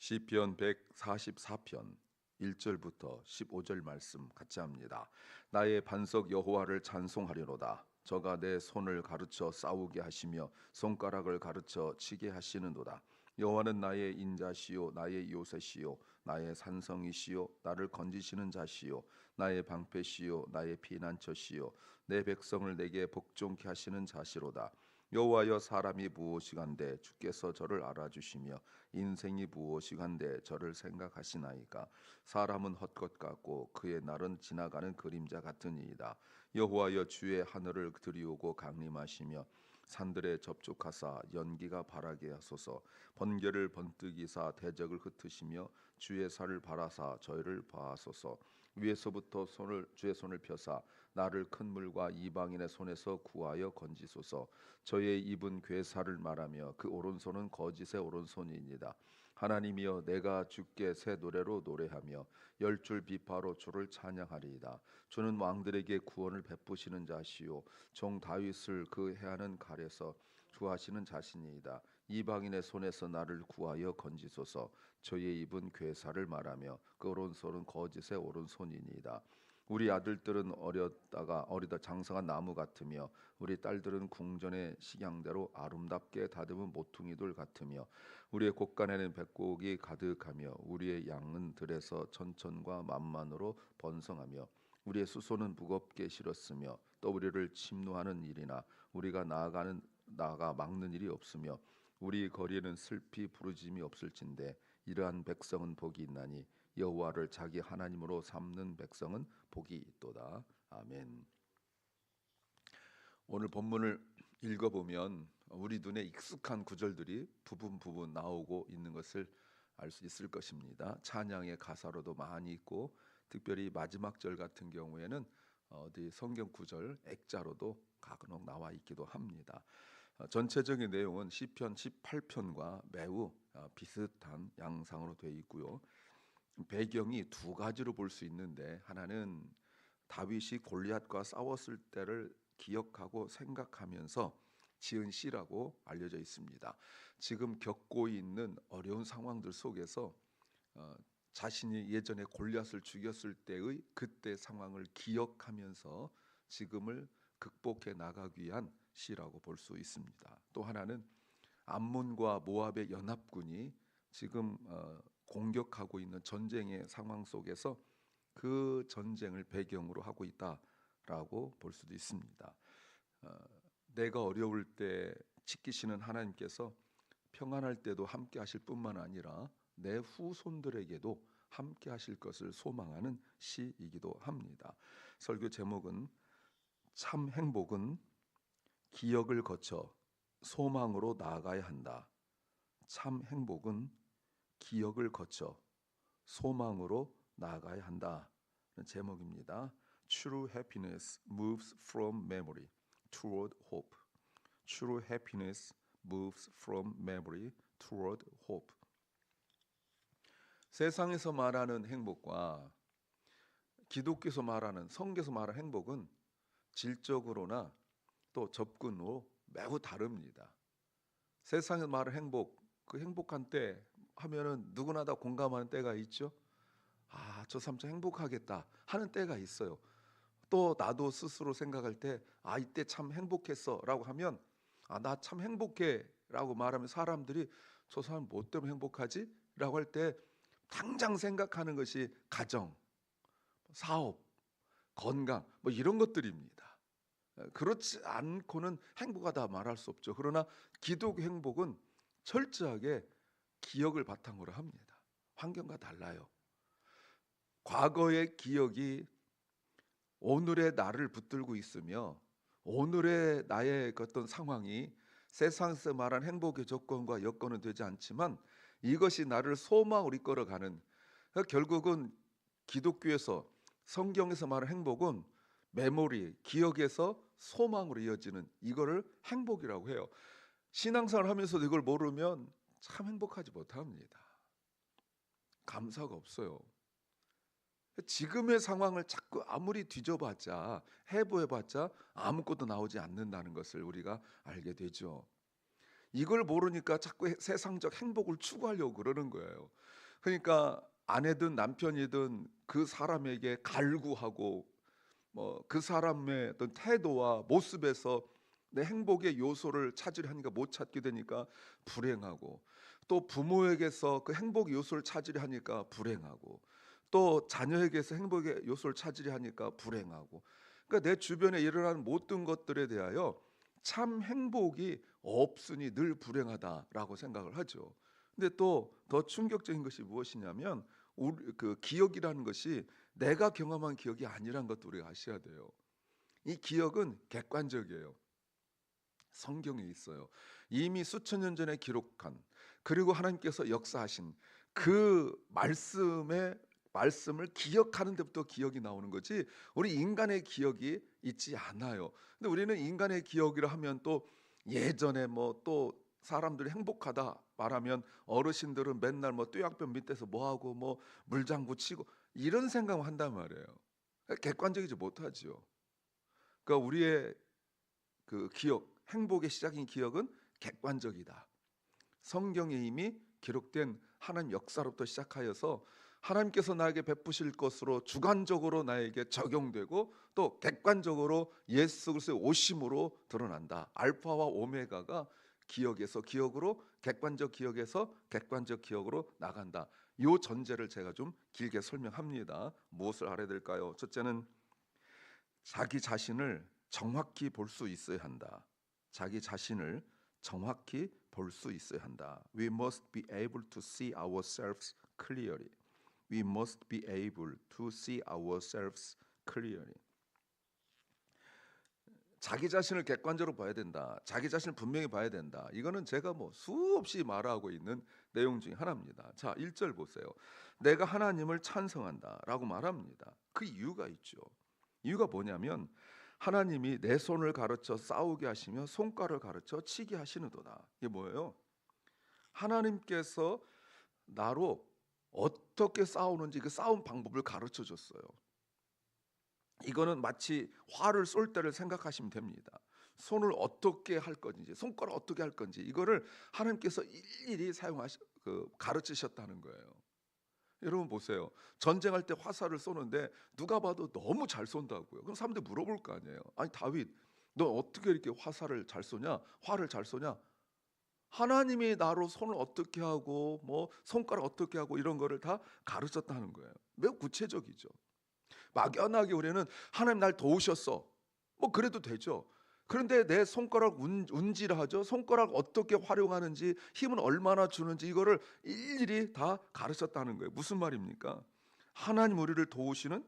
시편 144편 1절부터 15절 말씀 같이 합니다. 나의 반석 여호와를 찬송하리로다. 저가 내 손을 가르쳐 싸우게 하시며 손가락을 가르쳐 치게 하시는도다. 여호와는 나의 인자시요 나의 요새시요 나의 산성이시요 나를 건지시는 자시요 나의 방패시요 나의 피난처시요 내 백성을 내게 복종케 하시는 자시로다. 여호와여, 사람이 무엇이간데 주께서 저를 알아주시며 인생이 무엇이간데 저를 생각하시나이까. 사람은 헛것 같고 그의 날은 지나가는 그림자 같으니이다. 여호와여, 주의 하늘을 들이우고 강림하시며 산들에 접촉하사 연기가 바라게 하소서. 번개를 번뜩이사 대적을 흩으시며 주의 살을 바라사 저희를 봐하소서. 위에서부터 주의 손을 펴사 나를 큰 물과 이방인의 손에서 구하여 건지소서. 저의 입은 괴사를 말하며 그 오른손은 거짓의 오른손이니이다. 하나님이여, 내가 주께 새 노래로 노래하며 열줄 비파로 주를 찬양하리이다. 주는 왕들에게 구원을 베푸시는 자시요 종 다윗을 그 해하는 칼에서 구하시는 자신이이다. 이방인의 손에서 나를 구하여 건지소서. 저의 입은 괴사를 말하며 그 오른손은 거짓의 오른손이니이다. 우리 아들들은 어리다 장성한 나무 같으며 우리 딸들은 궁전의 식양대로 아름답게 다듬은 모퉁이들 같으며 우리의 곳간에는 백곡이 가득하며 우리의 양은 들에서 천천과 만만으로 번성하며 우리의 수소는 무겁게 실었으며 또 우리를 침노하는 일이나 우리가 나아가 막는 일이 없으며 우리 거리에는 슬피 부르짐이 없을진데 이러한 백성은 복이 있나니 여호와를 자기 하나님으로 삼는 백성은 복이 있도다. 아멘. 오늘 본문을 읽어보면 우리 눈에 익숙한 구절들이 부분 나오고 있는 것을 알 수 있을 것입니다. 찬양의 가사로도 많이 있고 특별히 마지막 절 같은 경우에는 어디 성경 구절 액자로도 가끔씩 나와 있기도 합니다. 전체적인 내용은 시편 18편과 매우 비슷한 양상으로 되어 있고요. 배경이 두 가지로 볼 수 있는데, 하나는 다윗이 골리앗과 싸웠을 때를 기억하고 생각하면서 지은 시라고 알려져 있습니다. 지금 겪고 있는 어려운 상황들 속에서 자신이 예전에 골리앗을 죽였을 때의 그때 상황을 기억하면서 지금을 극복해 나가기 위한 시라고 볼 수 있습니다. 또 하나는 암몬과 모압의 연합군이 지금 공격하고 있는 전쟁의 상황 속에서 그 전쟁을 배경으로 하고 있다라고 볼 수도 있습니다. 내가 어려울 때 지키시는 하나님께서 평안할 때도 함께 하실 뿐만 아니라 내 후손들에게도 함께 하실 것을 소망하는 시이기도 합니다. 설교 제목은 참 행복은 기억을 거쳐 소망으로 나아가야 한다. 참 행복은 기억을 거쳐 소망으로 나아가야 한다는 제목입니다. True happiness moves from memory toward hope. True happiness moves from memory toward hope. 세상에서 말하는 행복과 기독교에서 말하는, 성경에서 말하는 행복은 질적으로나 또 접근으로 매우 다릅니다. 세상에서 말하는 행복, 그 행복한 때 하면은 누구나 다 공감하는 때가 있죠. 저 사람 참 행복하겠다 하는 때가 있어요. 또 나도 스스로 생각할 때 이때 참 행복했어라고 하면 나 참 행복해라고 말하면 사람들이 저 사람 뭐 때문에 행복하지라고 할 때 당장 생각하는 것이 가정, 사업, 건강 이런 것들입니다. 그렇지 않고는 행복하다 말할 수 없죠. 그러나 기독 행복은 철저하게 기억을 바탕으로 합니다. 환경과 달라요. 과거의 기억이 오늘의 나를 붙들고 있으며 오늘의 나의 어떤 상황이 세상에서 말한 행복의 조건과 여건은 되지 않지만 이것이 나를 소망으로 이끌어가는, 결국은 기독교에서 성경에서 말하는 행복은 메모리, 기억에서 소망으로 이어지는 이거를 행복이라고 해요. 신앙생활을 하면서도 이걸 모르면 참 행복하지 못합니다. 감사가 없어요. 지금의 상황을 자꾸 아무리 이걸 모르니까 자꾸 세상적 행복을 추구하려고 그러는 거예요. 그러니까 아내든 남편이든 그 사람에게 갈구하고 뭐 그 사람의 어떤 태도와 모습에서 내 행복의 요소를 찾으려 하니까 못 찾게 되니까 불행하고, 또 부모에게서 그 행복 요소를 찾으려 하니까 불행하고, 또 자녀에게서 행복의 요소를 찾으려 하니까 불행하고. 그러니까 내 주변에 일어나는 모든 것들에 대하여 참 행복이 없으니 늘 불행하다라고 생각을 하죠. 근데 또 더 충격적인 것이 무엇이냐면, 우리 그 기억이라는 것이 내가 경험한 기억이 아니란 것도 우리가 아셔야 돼요. 이 기억은 객관적이에요. 성경에 있어요. 이미 수천 년 전에 기록한, 그리고 하나님께서 역사하신 그 말씀을 기억하는 데부터 기억이 나오는 거지, 우리 인간의 기억이 있지 않아요. 근데 우리는 인간의 기억이라 하면 또 예전에 뭐 또 사람들이 행복하다 말하면 어르신들은 맨날 뭐 뙤약볕 밑에서 뭐 하고 뭐 물장구 치고 이런 생각을 한단 말이에요. 객관적이지 못하죠. 그러니까 우리의 그 기억, 행복의 시작인 기억은 객관적이다. 성경에 이미 기록된 하나님 역사로부터 시작하여서 하나님께서 나에게 베푸실 것으로 주관적으로 나에게 적용되고, 또 객관적으로 예수 그리스도의 오심으로 드러난다. 알파와 오메가가 기억에서 기억으로, 객관적 기억에서 객관적 기억으로 나간다. 요 전제를 제가 좀 길게 설명합니다. 무엇을 알아야 될까요? 첫째는 자기 자신을 정확히 볼 수 있어야 한다. 자기 자신을 정확히 볼 수 있어야 한다. We must be able to see ourselves clearly. We must be able to see ourselves clearly. 자기 자신을 객관적으로 봐야 된다. 자기 자신을 분명히 봐야 된다. 이거는 제가 뭐 수없이 말하고 있는 내용 중에 하나입니다. 자, 1절 보세요. 내가 하나님을 찬성한다라고 말합니다. 그 이유가 있죠. 이유가 뭐냐면, 하나님이 내 손을 가르쳐 싸우게 하시며 손가락을 가르쳐 치게 하시는도다. 이게 뭐예요? 하나님께서 나로 어떻게 싸우는지 그 싸움 방법을 가르쳐 줬어요. 이거는 마치 활을 쏠 때를 생각하시면 됩니다. 손을 어떻게 할 건지, 손가락 어떻게 할 건지, 이거를 하나님께서 일일이 가르치셨다는 거예요. 여러분 보세요. 전쟁할 때 화살을 쏘는데 누가 봐도 너무 잘 쏜다고요. 그럼 사람들이 물어볼 거 아니에요. 아니 다윗, 너 어떻게 이렇게 화살을 잘 쏘냐? 활을 잘 쏘냐? 하나님이 나로 손을 어떻게 하고 뭐 손가락 어떻게 하고 이런 거를 다 가르쳤다는 거예요. 매우 구체적이죠. 막연하게 우리는 하나님 날 도우셨어, 뭐 그래도 되죠. 그런데 내 손가락 운질하죠. 손가락 어떻게 활용하는지, 힘은 얼마나 주는지, 이거를 일일이 다 가르쳤다는 거예요. 무슨 말입니까? 하나님 우리를 도우시는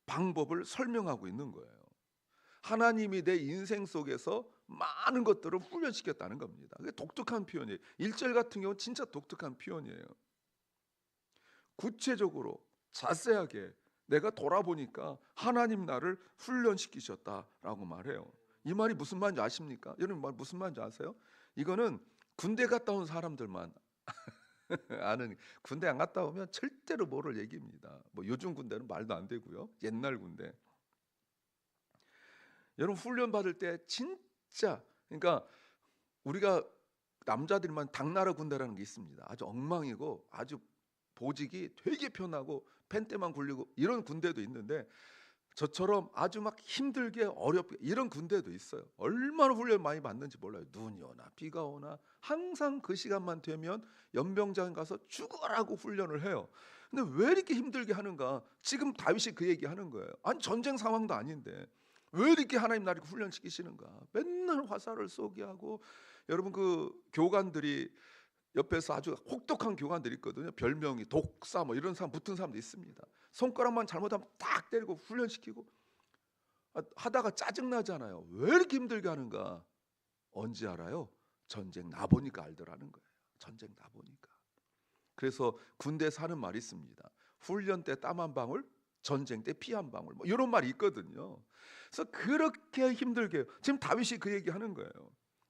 방법을 설명하고 있는 거예요. 하나님이 내 인생 속에서 많은 것들을 훈련시켰다는 겁니다. 그게 독특한 표현이에요. 1절 같은 경우는 진짜 독특한 표현이에요. 구체적으로 자세하게 내가 돌아보니까 하나님 나를 훈련시키셨다라고 말해요. 이 말이 무슨 말인지 아십니까? 여러분 무슨 말인지 아세요? 이거는 군대 갔다 온 사람들만 아는, 군대 안 갔다 오면 절대로 모를 얘기입니다. 뭐 요즘 군대는 말도 안 되고요. 옛날 군대. 여러분 훈련 받을 때 진짜, 그러니까 우리가 남자들만 당나라 군대라는 게 있습니다. 아주 엉망이고 아주 보직이 되게 편하고 펜대만 굴리고 이런 군대도 있는데, 저처럼 아주 막 힘들게 어렵게 이런 군대도 있어요. 얼마나 훈련 많이 받는지 몰라요. 눈이 오나 비가 오나 항상 그 시간만 되면 연병장 가서 죽으라고 훈련을 해요. 근데 왜 이렇게 힘들게 하는가? 지금 다윗이 그 얘기하는 거예요. 아니 전쟁 상황도 아닌데 왜 이렇게 하나님 나를 훈련시키시는가? 맨날 화살을 쏘게 하고. 여러분 그 교관들이 옆에서 아주 혹독한 교관들이 있거든요. 별명이 독사 뭐 이런 사람 붙은 사람도 있습니다. 손가락만 잘못하면 딱 때리고 훈련시키고 하다가 짜증나잖아요. 왜 이렇게 힘들게 하는가? 언제 알아요? 전쟁 나보니까 알더라는 거예요. 전쟁 나보니까. 그래서 군대에서 하는 말이 있습니다. 훈련 때 땀 한 방울, 전쟁 때 피 한 방울, 뭐 이런 말이 있거든요. 그래서 그렇게 힘들게 지금 다윗이 그 얘기하는 거예요.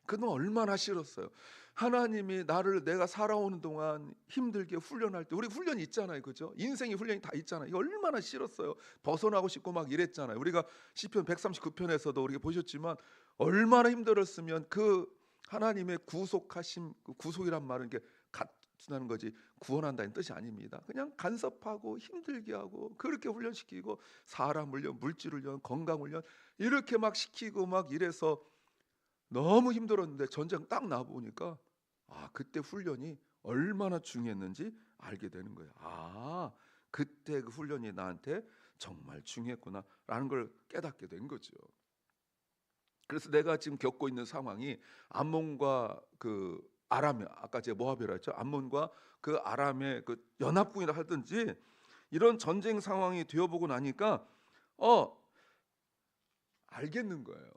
그는 얼마나 싫었어요. 하나님이 나를 내가 살아오는 동안 힘들게 훈련할 때, 우리 훈련이 있잖아요, 그죠? 인생의 훈련이 다 있잖아요. 이거 얼마나 싫었어요. 벗어나고 싶고 막 이랬잖아요. 우리가 시편 139편에서도 우리가 보셨지만 얼마나 힘들었으면 그 하나님의 구속하심, 그 구속이란 말은 이게 갖춘다는 거지 구원한다는 뜻이 아닙니다. 그냥 간섭하고 힘들게 하고 그렇게 훈련시키고 사람 훈련, 물질 훈련, 건강 훈련 이렇게 막 시키고 막 이래서 너무 힘들었는데 전쟁 딱 나보니까 그때 훈련이 얼마나 중요했는지 알게 되는 거예요. 그때 그 훈련이 나한테 정말 중요했구나라는 걸 깨닫게 된 거죠. 그래서 내가 지금 겪고 있는 상황이 암몬과 그 아람, 아까 제가 모압이라 했죠. 암몬과 그 아람의 그 연합군이라 하든지 이런 전쟁 상황이 되어보고 나니까 알겠는 거예요.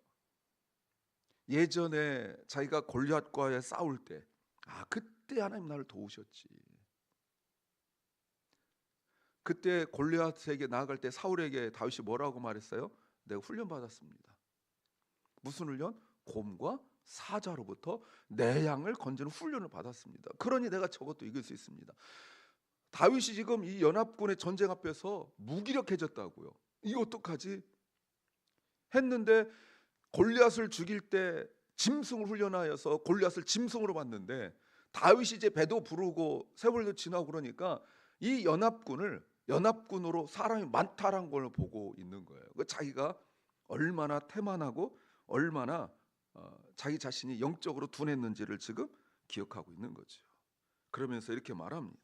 예전에 자기가 골리앗과의 싸울 때 그때 하나님 나를 도우셨지. 그때 골리앗에게 나아갈 때 사울에게 다윗이 뭐라고 말했어요? 내가 훈련 받았습니다. 무슨 훈련? 곰과 사자로부터 내 양을 건지는 훈련을 받았습니다. 그러니 내가 저것도 이길 수 있습니다. 다윗이 지금 이 연합군의 전쟁 앞에서 무기력해졌다고요. 이거 어떡하지? 했는데 골리앗을 죽일 때 짐승을 훈련하여서 골리앗을 짐승으로 봤는데 다윗이 이제 배도 부르고 세월도 지나고 그러니까 이 연합군으로 사람이 많다라는 걸 보고 있는 거예요. 자기가 얼마나 태만하고 얼마나 자기 자신이 영적으로 둔했는지를 지금 기억하고 있는 거죠. 그러면서 이렇게 말합니다.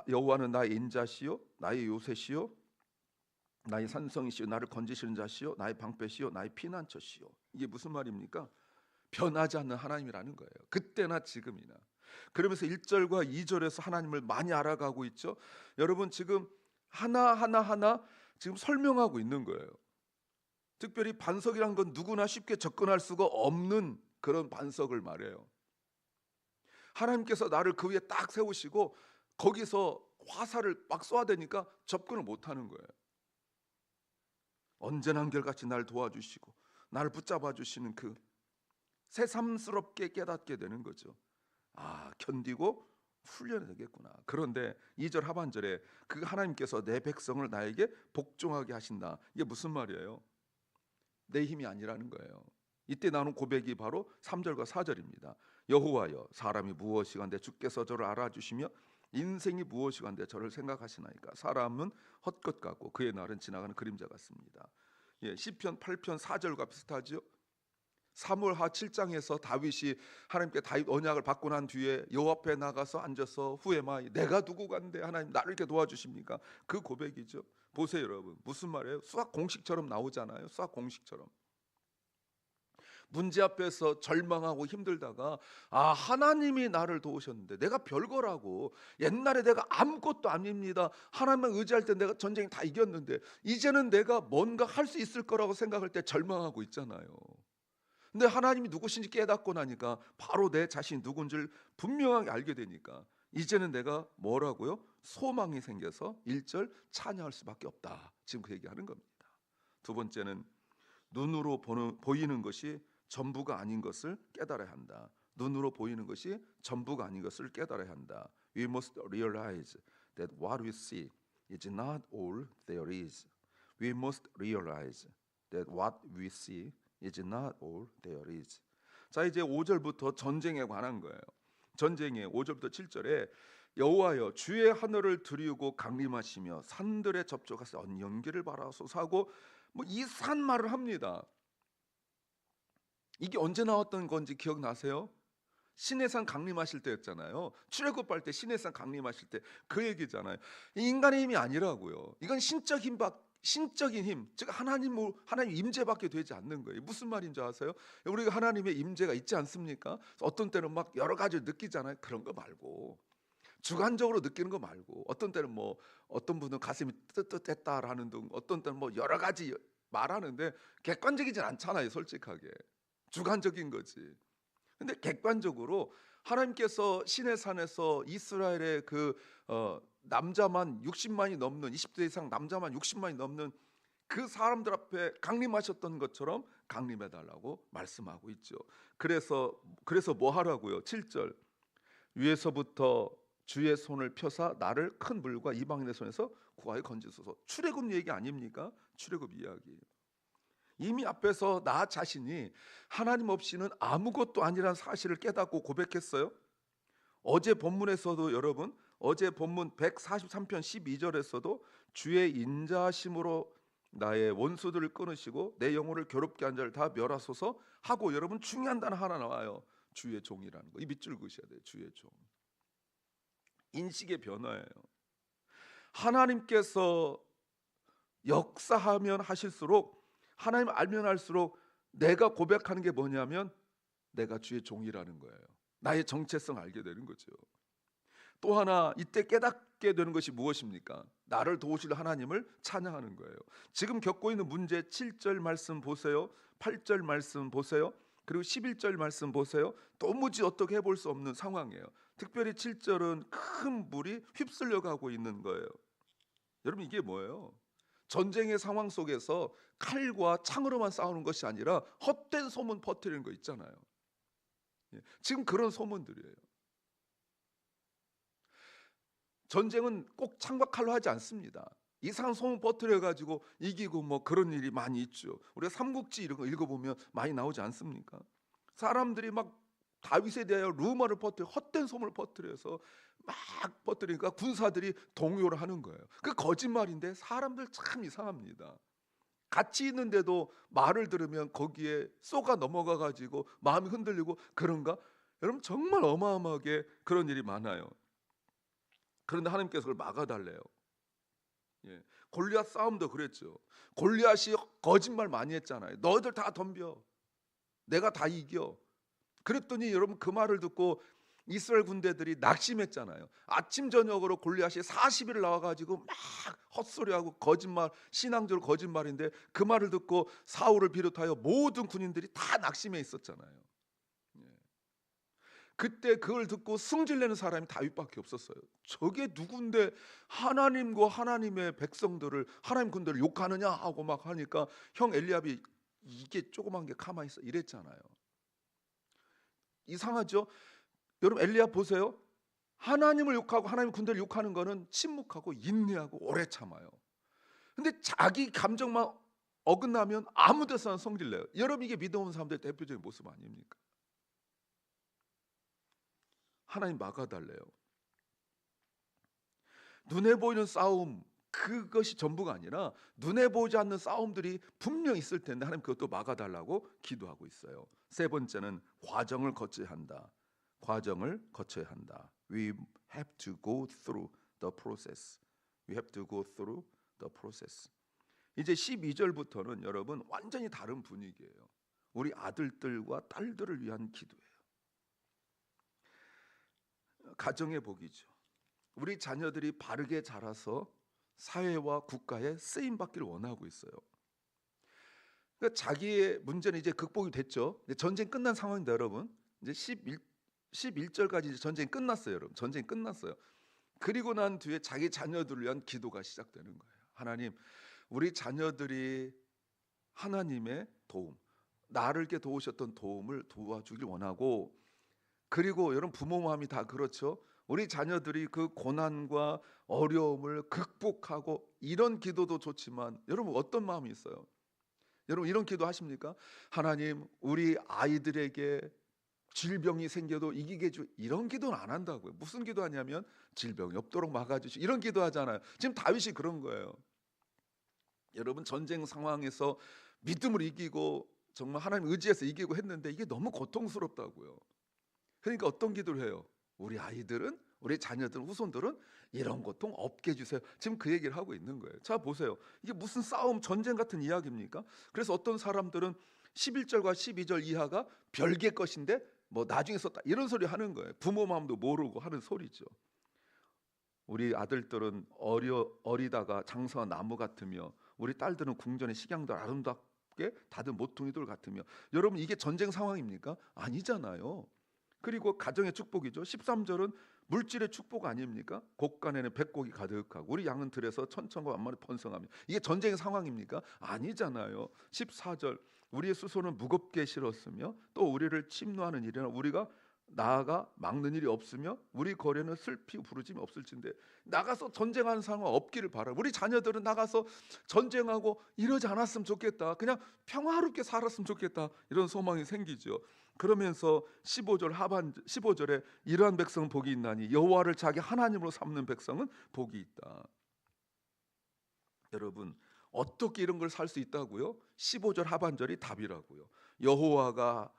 여호와는 나의 인자시요 나의 요새시요 나의 산성이시요 나를 건지시는 자시요 나의 방패시요 나의 피난처시요. 이게 무슨 말입니까? 변하지 않는 하나님이라는 거예요. 그때나 지금이나. 그러면서 1절과 2절에서 하나님을 많이 알아가고 있죠. 여러분 지금 하나하나 지금 설명하고 있는 거예요. 특별히 반석이란 건 누구나 쉽게 접근할 수가 없는 그런 반석을 말해요. 하나님께서 나를 그 위에 딱 세우시고 거기서 화살을 막 쏘아대니까 접근을 못하는 거예요. 언제나 한결같이 나를 도와주시고 나를 붙잡아 주시는 그 새삼스럽게 깨닫게 되는 거죠. 견디고 훈련이 되겠구나. 그런데 2절 하반절에 그 하나님께서 내 백성을 나에게 복종하게 하신다. 이게 무슨 말이에요? 내 힘이 아니라는 거예요. 이때 나오는 고백이 바로 3절과 4절입니다. 여호와여 사람이 무엇이간데 주께서 저를 알아주시며 인생이 무엇이간데 저를 생각하시나이까. 사람은 헛것 같고 그의 날은 지나가는 그림자 같습니다. 시편 8편 4절과 비슷하죠. 사무엘하 7장에서 다윗이 하나님께 다윗 언약을 받고 난 뒤에 여호와 앞에 나가서 앉아서 후에마이 내가 누구간데 하나님 나를 이렇게 도와주십니까? 그 고백이죠. 보세요 여러분, 무슨 말이에요? 수학 공식처럼 나오잖아요. 수학 공식처럼 문제 앞에서 절망하고 힘들다가 하나님이 나를 도우셨는데 내가 별거라고. 옛날에 내가 아무것도 아닙니다. 하나님만 의지할 때 내가 전쟁이 다 이겼는데 이제는 내가 뭔가 할 수 있을 거라고 생각할 때 절망하고 있잖아요. 근데 하나님이 누구신지 깨닫고 나니까 바로 내 자신이 누군지를 분명하게 알게 되니까 이제는 내가 뭐라고요? 소망이 생겨서 1절 찬양할 수밖에 없다. 지금 그 얘기하는 겁니다. 두 번째는 눈으로 보이는 것이 전부가 아닌 것을 깨달아야 한다. 눈으로 보이는 것이 전부가 아닌 것을 깨달아야 한다. We must realize that what we see is not all there is. We must realize that what we see is not all there is. 자, 이제 5절부터 전쟁에 관한 거예요. 전쟁에 5절부터 7절에 여호와여 주의 하늘을 두리우고 강림하시며 산들에 접촉하사 연기를 바라소서 하고 이 산 말을 합니다. 이게 언제 나왔던 건지 기억나세요? 시내산 강림하실 때였잖아요. 출애굽할 때 시내산 강림하실 때 그 얘기잖아요. 인간의 힘이 아니라고요. 이건 신적인 힘, 즉 하나님 임재밖에 되지 않는 거예요. 무슨 말인지 아세요? 우리가 하나님의 임재가 있지 않습니까? 어떤 때는 막 여러 가지 느끼잖아요. 그런 거 말고 주관적으로 느끼는 거 말고 어떤 때는 어떤 분은 가슴이 뜨뜻했다라는 등 어떤 때는 여러 가지 말하는데 객관적이진 않잖아요. 솔직하게 주관적인 거지. 근데 객관적으로 하나님께서 시내산에서 이스라엘의 남자만 60만이 넘는 20대 이상 남자만 60만이 넘는 그 사람들 앞에 강림하셨던 것처럼 강림해 달라고 말씀하고 있죠. 그래서 뭐 하라고요? 7절 위에서부터 주의 손을 펴사 나를 큰 물과 이방인의 손에서 구하여 건지소서. 출애굽 얘기 아닙니까? 출애굽 이야기. 이미 앞에서 나 자신이 하나님 없이는 아무것도 아니라는 사실을 깨닫고 고백했어요. 어제 본문에서도 여러분, 어제 본문 143편 12절에서도 주의 인자하심으로 나의 원수들을 끊으시고 내 영혼을 괴롭게 한 자를 다 멸하소서 하고, 여러분 중요한 단어 하나 나와요. 주의 종이라는 거. 이 밑줄 그으셔야 돼요. 주의 종. 인식의 변화예요. 하나님께서 역사하면 하실수록, 하나님 알면 할수록 내가 고백하는 게 뭐냐면 내가 주의 종이라는 거예요. 나의 정체성 알게 되는 거죠. 또 하나 이때 깨닫게 되는 것이 무엇입니까? 나를 도우실 하나님을 찬양하는 거예요. 지금 겪고 있는 문제 7절 말씀 보세요. 8절 말씀 보세요. 그리고 11절 말씀 보세요. 도무지 어떻게 해볼 수 없는 상황이에요. 특별히 7절은 큰 물이 휩쓸려 가고 있는 거예요. 여러분 이게 뭐예요? 전쟁의 상황 속에서 칼과 창으로만 싸우는 것이 아니라 헛된 소문 퍼뜨리는 거 있잖아요. 지금 그런 소문들이에요. 전쟁은 꼭 창과 칼로 하지 않습니다. 이상한 소문 퍼뜨려 가지고 이기고 뭐 그런 일이 많이 있죠. 우리가 삼국지 이런 거 읽어보면 많이 나오지 않습니까? 사람들이 막 다윗에 대하여 루머를 퍼뜨려, 헛된 소문을 퍼뜨려서 막 퍼뜨리니까 군사들이 동요를 하는 거예요. 그 거짓말인데 사람들 참 이상합니다. 같이 있는데도 말을 들으면 거기에 쏘가 넘어가 가지고 마음이 흔들리고 그런가? 여러분 정말 어마어마하게 그런 일이 많아요. 그런데 하나님께서 그걸 막아달래요. 골리앗 싸움도 그랬죠. 골리앗이 거짓말 많이 했잖아요. 너희들 다 덤벼, 내가 다 이겨. 그랬더니 여러분 그 말을 듣고 이스라엘 군대들이 낙심했잖아요. 아침 저녁으로 골리앗이 40일 나와가지고 막 헛소리하고 거짓말, 신앙적으로 거짓말인데 그 말을 듣고 사울을 비롯하여 모든 군인들이 다 낙심해 있었잖아요. 그때 그걸 듣고 승질내는 사람이 다윗밖에 없었어요. 저게 누군데 하나님과 하나님의 백성들을, 하나님 군대를 욕하느냐 하고 막 하니까 형 엘리압이 이게 조그만 게 가만히 있어 이랬잖아요. 이상하죠? 여러분 엘리압 보세요. 하나님을 욕하고 하나님 군대를 욕하는 거는 침묵하고 인내하고 오래 참아요. 근데 자기 감정만 어긋나면 아무 데서나 성질내요. 여러분 이게 믿음 없는 사람들의 대표적인 모습 아닙니까? 하나님 막아달래요. 눈에 보이는 싸움 그것이 전부가 아니라 눈에 보이지 않는 싸움들이 분명 있을 텐데 하나님 그것도 막아달라고 기도하고 있어요. 세 번째는 과정을 거쳐야 한다. 과정을 거쳐야 한다. We have to go through the process. We have to go through the process. 이제 12절부터는 여러분 완전히 다른 분위기예요. 우리 아들들과 딸들을 위한 기도예요. 가정의 복이죠. 우리 자녀들이 바르게 자라서 사회와 국가에 쓰임 받기를 원하고 있어요. 그러니까 자기의 문제는 이제 극복이 됐죠. 이제 전쟁 끝난 상황인데 여러분, 이제 11절까지 이제 전쟁이 끝났어요, 여러분. 전쟁이 끝났어요. 그리고 난 뒤에 자기 자녀들을 위한 기도가 시작되는 거예요. 하나님, 우리 자녀들이 하나님의 도움, 나를 이렇게 도우셨던 도움을 도와주길 원하고, 그리고 여러분 부모 마음이 다 그렇죠. 우리 자녀들이 그 고난과 어려움을 극복하고, 이런 기도도 좋지만 여러분 어떤 마음이 있어요? 여러분 이런 기도 하십니까? 하나님, 우리 아이들에게 질병이 생겨도 이기게 해주. 이런 기도는 안 한다고요. 무슨 기도하냐면 질병이 없도록 막아주시. 이런 기도하잖아요. 지금 다윗이 그런 거예요. 여러분 전쟁 상황에서 믿음을 이기고 정말 하나님 의지해서 이기고 했는데 이게 너무 고통스럽다고요. 그러니까 어떤 기도를 해요? 우리 아이들은, 우리 자녀들, 후손들은 이런 고통 없게 해주세요. 지금 그 얘기를 하고 있는 거예요. 자 보세요. 이게 무슨 싸움, 전쟁 같은 이야기입니까? 그래서 어떤 사람들은 11절과 12절 이하가 별개 것인데 뭐 나중에 썼다 이런 소리 하는 거예요. 부모 마음도 모르고 하는 소리죠. 우리 아들들은 어리다가 장성한 나무 같으며, 우리 딸들은 궁전의 식양들 아름답게 다든 모퉁이돌 같으며. 여러분 이게 전쟁 상황입니까? 아니잖아요. 그리고 가정의 축복이죠. 13절은 물질의 축복 아닙니까? 곡간에는 백곡이 가득하고 우리 양은 들에서 천천과 만마리 번성하며. 이게 전쟁의 상황입니까? 아니잖아요. 14절 우리의 수소는 무겁게 실었으며 또 우리를 침노하는 일이나 우리가 나아가 막는 일이 없으며 우리 거리에는 슬피 부르짐이 없을진데 나가서 전쟁하는 상황 없기를 바라. 우리 자녀들은 나가서 전쟁하고 이러지 않았으면 좋겠다. 그냥 평화롭게 살았으면 좋겠다. 이런 소망이 생기죠. 그러면서 15절 하반 15절에 이러한 백성은 복이 있나니 여호와를 자기 하나님으로 삼는 백성은 복이 있다. 여러분 어떻게 이런 걸 살 수 있다고요? 15절 하반절이 답이라고요. 여호와가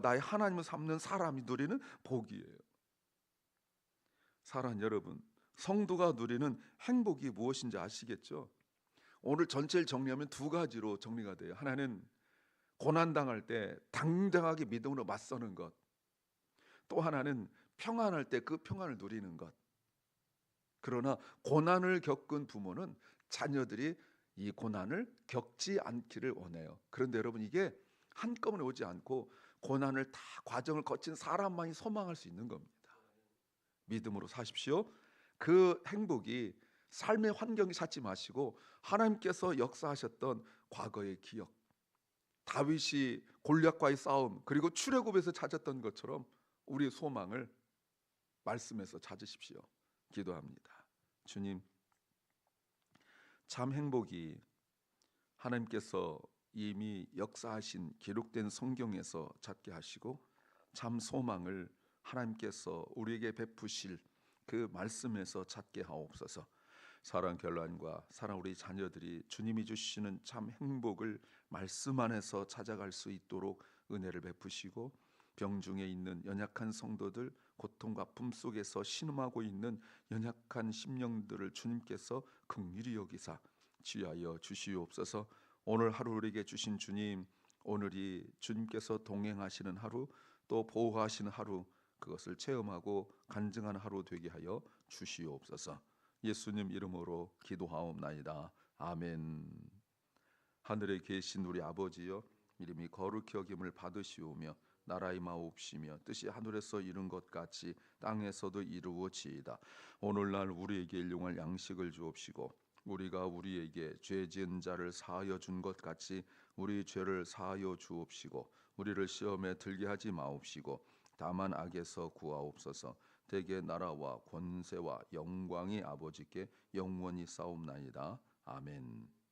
나의 하나님을 삼는 사람이 누리는 복이에요. 사랑하는 여러분, 성도가 누리는 행복이 무엇인지 아시겠죠? 오늘 전체를 정리하면 두 가지로 정리가 돼요. 하나는 고난 당할 때 당당하게 믿음으로 맞서는 것. 또 하나는 평안할 때 그 평안을 누리는 것. 그러나 고난을 겪은 부모는 자녀들이 이 고난을 겪지 않기를 원해요. 그런데 여러분 이게 한꺼번에 오지 않고 고난을 다 과정을 거친 사람만이 소망할 수 있는 겁니다. 믿음으로 사십시오. 그 행복이 삶의 환경이 찾지 마시고 하나님께서 역사하셨던 과거의 기억, 다윗이 골리앗과의 싸움, 그리고 출애굽에서 찾았던 것처럼 우리의 소망을 말씀에서 찾으십시오. 기도합니다. 주님, 참 행복이 하나님께서 이미 역사하신 기록된 성경에서 찾게 하시고 참 소망을 하나님께서 우리에게 베푸실 그 말씀에서 찾게 하옵소서. 사랑 결란과 사랑 우리 자녀들이 주님이 주시는 참 행복을 말씀 안에서 찾아갈 수 있도록 은혜를 베푸시고 병중에 있는 연약한 성도들, 고통과 아픔 속에서 신음하고 있는 연약한 심령들을 주님께서 긍휼히 여기사 지하여 주시옵소서. 오늘 하루 우리에게 주신 주님, 오늘이 주님께서 동행하시는 하루, 또 보호하시는 하루, 그것을 체험하고 간증하는 하루 되게 하여 주시옵소서. 예수님 이름으로 기도하옵나이다. 아멘. 하늘에 계신 우리 아버지여, 이름이 거룩히 여김을 받으시오며 나라의 마옵시며 뜻이 하늘에서 이룬 것 같이 땅에서도 이루어지이다. 오늘날 우리에게 일용할 양식을 주옵시고 우리가 우리에게 죄 지은 자를 사하여 준 것 같이 우리 죄를 사하여 주옵시고 우리를 시험에 들게 하지 마옵시고 다만 악에서 구하옵소서. 대개 나라와 권세와 영광이 아버지께 영원히 싸움나이다. 아멘.